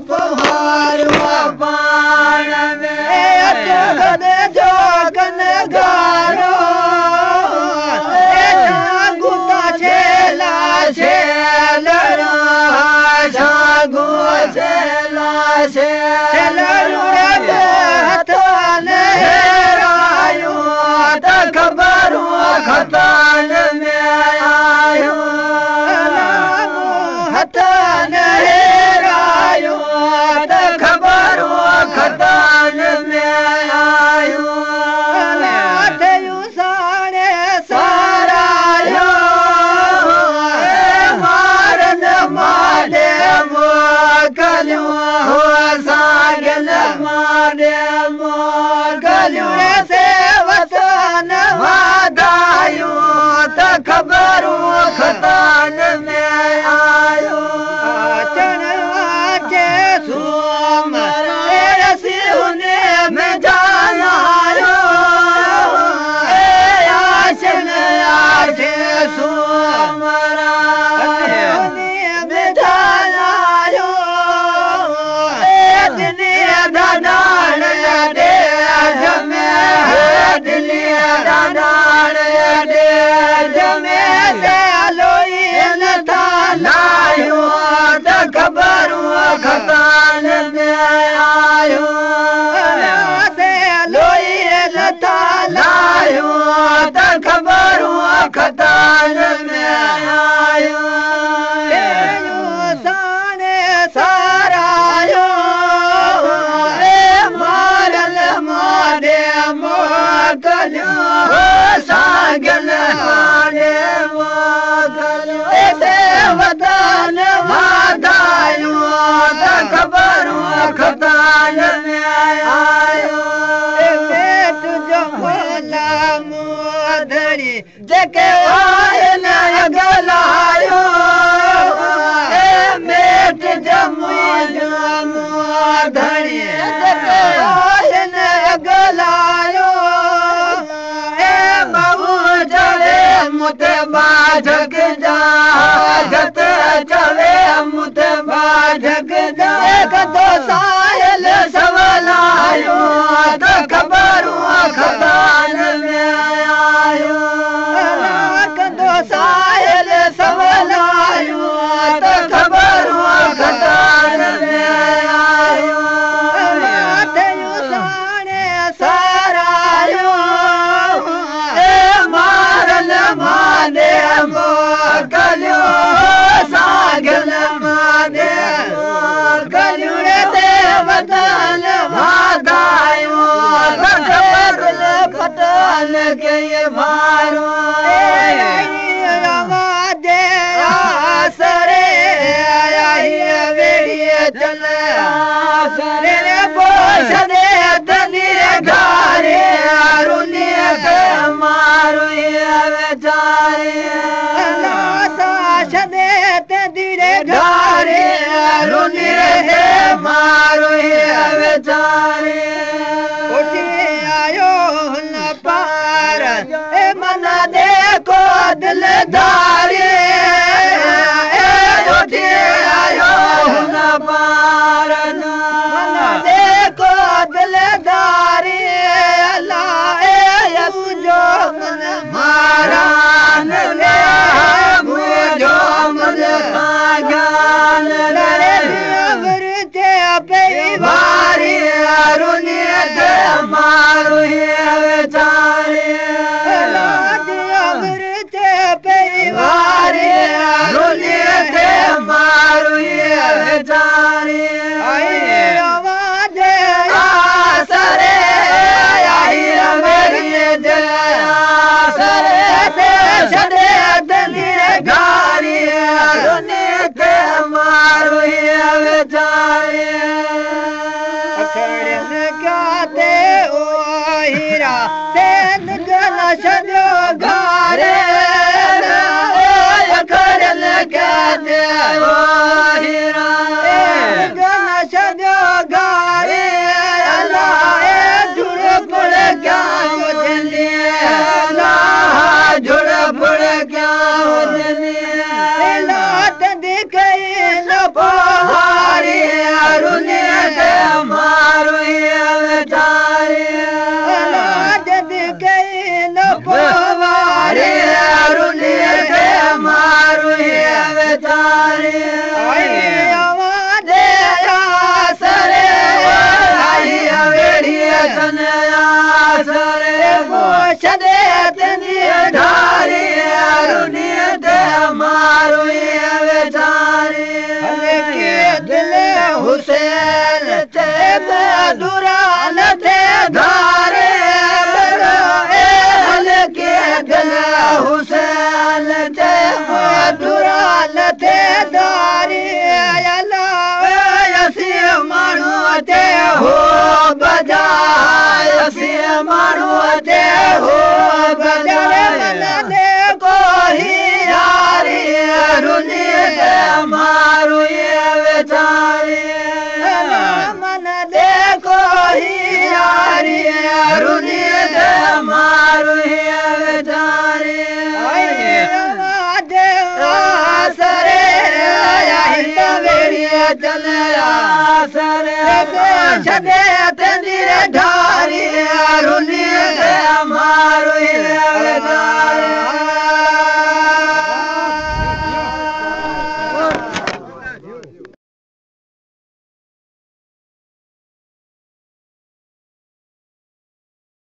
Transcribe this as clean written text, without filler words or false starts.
पहाड़ पाण में जोगन गारो गुता छेला छेलरा जागो छेला छेलरा हथान हेरायो त खबरू खतान में आयो हथान हेरायो त खबरू खतान में आयो थयो साणे सारायो मारन माडे मोकलियो हो सागन माडे मोकलियो सेवतन वादायो त खबरू खतान में आयो चन वाचे सोमर सिहुने में जायो आशन आशे सोमरा में जायो दिलिया दादान दे जमे दिलिया दादान दे जमे से लोई न था लायो त खबरू खतान में आयो से लोई न था लायो त खबरू खतान में आयो साने सारायो मारल मारे मोकलियो सागन मारे मोकलियो देवदान वादायो त खबरू खतान में आयो पेट जो खोला मोधड़ी जेके आयल अगलायो मेट जमू मोधड़ी जेके आयल अगलायो बहु चले मुते बाझक जा जत चले मुते बाझक जा एक दो सायल सवलायो त खबरू खतान में आयो एक दो सायल सवलायो त खबरू खतान में आयो थयो साणे सारायो मारल माने मोकलियो सागन माने मोकलियो देवदान वादायो खबरू खतान के मारो आवाजे आसरे आई वेड़िए चले आसरे पोष दे दनिए घारे रुनिए के मारो बेचारे साश दे ते धीरे घारे रुनिए के मारो बेचारे उठी आयो न पार मन देखो दिलदारी उठी आयो न पार मन देखो दिलदारी अल्लाह जो मन मारा मुझो मन पागल रे अवरते परिवारी रुनिए के मारो बेचारे अवरते परिवारी रुनिए के मारो बेचारे आवाज आसरे आई मेरी जय छड़े दलिए घारी रुनिए के मारो बेचारे अखड़न गाते ओ हीरा तेन गल छड़ो घारे अखड़न गाते ओ हीरा गल छड़ो घारे अल्लाह जुड़ पुड़ क्या मुझलिए अल्लाह जुड़ पुड़ क्या मुझलिए लात दिखे न पहाड़ी Maru